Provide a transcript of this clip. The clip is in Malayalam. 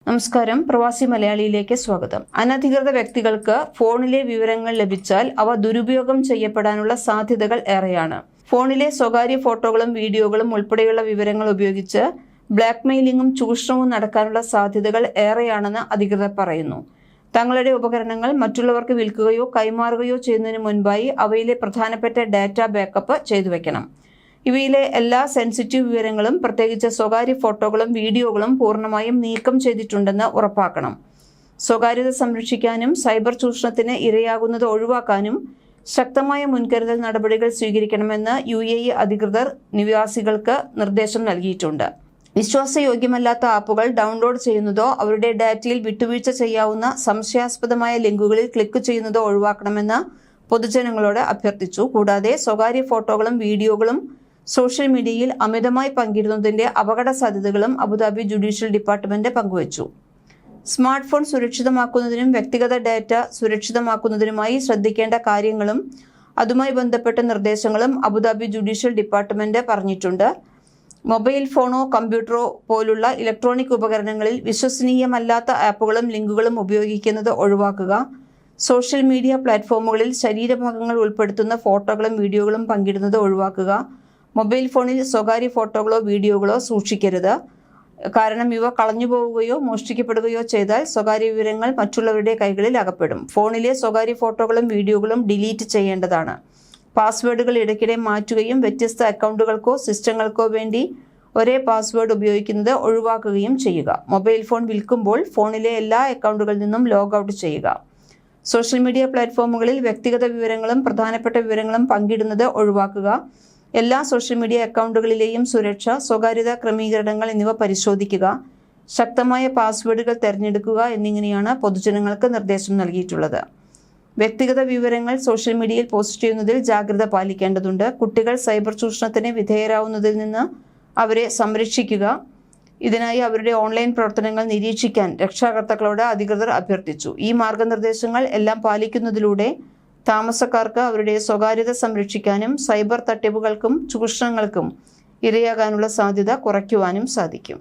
നമസ്കാരം, പ്രവാസി മലയാളിയിലേക്ക് സ്വാഗതം. അനധികൃത വ്യക്തികൾക്ക് ഫോണിലെ വിവരങ്ങൾ ലഭിച്ചാൽ അവ ദുരുപയോഗം ചെയ്യപ്പെടാനുള്ള സാധ്യതകൾ ഏറെയാണ്. ഫോണിലെ സ്വകാര്യ ഫോട്ടോകളും വീഡിയോകളും ഉൾപ്പെടെയുള്ള വിവരങ്ങൾ ഉപയോഗിച്ച് ബ്ലാക്ക്മെയിലിംഗും ചൂഷണവും നടക്കാനുള്ള സാധ്യതകൾ ഏറെയാണെന്ന് അധികൃതർ പറയുന്നു. തങ്ങളുടെ ഉപകരണങ്ങൾ മറ്റുള്ളവർക്ക് വിൽക്കുകയോ കൈമാറുകയോ ചെയ്യുന്നതിന് മുൻപായി അവയിലെ പ്രധാനപ്പെട്ട ഡാറ്റ ബാക്കപ്പ് ചെയ്തു വെക്കണം. ഇവയിലെ എല്ലാ സെൻസിറ്റീവ് വിവരങ്ങളും, പ്രത്യേകിച്ച് സ്വകാര്യ ഫോട്ടോകളും വീഡിയോകളും പൂർണ്ണമായും നീക്കം ചെയ്തിട്ടുണ്ടെന്ന് ഉറപ്പാക്കണം. സ്വകാര്യത സംരക്ഷിക്കാനും സൈബർ ചൂഷണത്തിന് ഇരയാകുന്നത് ഒഴിവാക്കാനും ശക്തമായ മുൻകരുതൽ നടപടികൾ സ്വീകരിക്കണമെന്ന് UAE അധികൃതർ നിവാസികൾക്ക് നിർദ്ദേശം നൽകിയിട്ടുണ്ട്. വിശ്വാസയോഗ്യമല്ലാത്ത ആപ്പുകൾ ഡൗൺലോഡ് ചെയ്യുന്നതോ അവരുടെ ഡാറ്റയിൽ വിട്ടുവീഴ്ച ചെയ്യാവുന്ന സംശയാസ്പദമായ ലിങ്കുകളിൽ ക്ലിക്ക് ചെയ്യുന്നതോ ഒഴിവാക്കണമെന്ന് പൊതുജനങ്ങളോട് അഭ്യർത്ഥിച്ചു. കൂടാതെ സ്വകാര്യ ഫോട്ടോകളും വീഡിയോകളും സോഷ്യൽ മീഡിയയിൽ അമിതമായി പങ്കിടുന്നതിന്റെ അപകട സാധ്യതകളും അബുദാബി ജുഡീഷ്യൽ ഡിപ്പാർട്ട്മെന്റ് പങ്കുവച്ചു. സ്മാർട്ട് ഫോൺ സുരക്ഷിതമാക്കുന്നതിനും വ്യക്തിഗത ഡാറ്റ സുരക്ഷിതമാക്കുന്നതിനുമായി ശ്രദ്ധിക്കേണ്ട കാര്യങ്ങളും അതുമായി ബന്ധപ്പെട്ട നിർദ്ദേശങ്ങളും അബുദാബി ജുഡീഷ്യൽ ഡിപ്പാർട്ട്മെന്റ് പറഞ്ഞിട്ടുണ്ട്. മൊബൈൽ ഫോണോ കമ്പ്യൂട്ടറോ പോലുള്ള ഇലക്ട്രോണിക് ഉപകരണങ്ങളിൽ വിശ്വസനീയമല്ലാത്ത ആപ്പുകളും ലിങ്കുകളും ഉപയോഗിക്കുന്നത് ഒഴിവാക്കുക. സോഷ്യൽ മീഡിയ പ്ലാറ്റ്ഫോമുകളിൽ ശരീരഭാഗങ്ങൾ ഉൾപ്പെടുത്തുന്ന ഫോട്ടോകളും വീഡിയോകളും പങ്കിടുന്നത് ഒഴിവാക്കുക. മൊബൈൽ ഫോണിൽ സ്വകാര്യ ഫോട്ടോകളോ വീഡിയോകളോ സൂക്ഷിക്കരുത്, കാരണം ഇവ കളഞ്ഞുപോവുകയോ മോഷ്ടിക്കപ്പെടുകയോ ചെയ്താൽ സ്വകാര്യ വിവരങ്ങൾ മറ്റുള്ളവരുടെ കൈകളിൽ അകപ്പെടും. ഫോണിലെ സ്വകാര്യ ഫോട്ടോകളും വീഡിയോകളും ഡിലീറ്റ് ചെയ്യേണ്ടതാണ്. പാസ്വേഡുകൾ ഇടയ്ക്കിടെ മാറ്റുകയും വ്യത്യസ്ത അക്കൗണ്ടുകൾക്കോ സിസ്റ്റങ്ങൾക്കോ വേണ്ടി ഒരേ പാസ്വേഡ് ഉപയോഗിക്കുന്നത് ഒഴിവാക്കുകയും ചെയ്യുക. മൊബൈൽ ഫോൺ വിൽക്കുമ്പോൾ ഫോണിലെ എല്ലാ അക്കൗണ്ടുകളിൽ നിന്നും ലോഗ് ഔട്ട് ചെയ്യുക. സോഷ്യൽ മീഡിയ പ്ലാറ്റ്ഫോമുകളിൽ വ്യക്തിഗത വിവരങ്ങളും പ്രധാനപ്പെട്ട വിവരങ്ങളും പങ്കിടുന്നത് ഒഴിവാക്കുക. എല്ലാ സോഷ്യൽ മീഡിയ അക്കൗണ്ടുകളിലെയും സുരക്ഷ, സ്വകാര്യത ക്രമീകരണങ്ങൾ എന്നിവ പരിശോധിക്കുക. ശക്തമായ പാസ്വേഡുകൾ തിരഞ്ഞെടുക്കുക എന്നിങ്ങനെയാണ് പൊതുജനങ്ങൾക്ക് നിർദ്ദേശം നൽകിയിട്ടുള്ളത്. വ്യക്തിഗത വിവരങ്ങൾ സോഷ്യൽ മീഡിയയിൽ പോസ്റ്റ് ചെയ്യുന്നതിൽ ജാഗ്രത പാലിക്കേണ്ടതുണ്ട്. കുട്ടികൾ സൈബർ ചൂഷണത്തിന് വിധേയരാകുന്നതിൽ നിന്ന് അവരെ സംരക്ഷിക്കുക. ഇതിനായി അവരുടെ ഓൺലൈൻ പ്രവർത്തനങ്ങൾ നിരീക്ഷിക്കാൻ രക്ഷാകർത്താക്കളോട് അധികൃതർ അഭ്യർത്ഥിച്ചു. ഈ മാർഗനിർദ്ദേശങ്ങൾ എല്ലാം പാലിക്കുന്നതിലൂടെ താമസക്കാർക്ക് അവരുടെ സ്വകാര്യത സംരക്ഷിക്കാനും സൈബർ തട്ടിപ്പുകൾക്കും ചൂഷണങ്ങൾക്കും ഇരയാകാനുള്ള സാധ്യത കുറയ്ക്കുവാനും സാധിക്കും.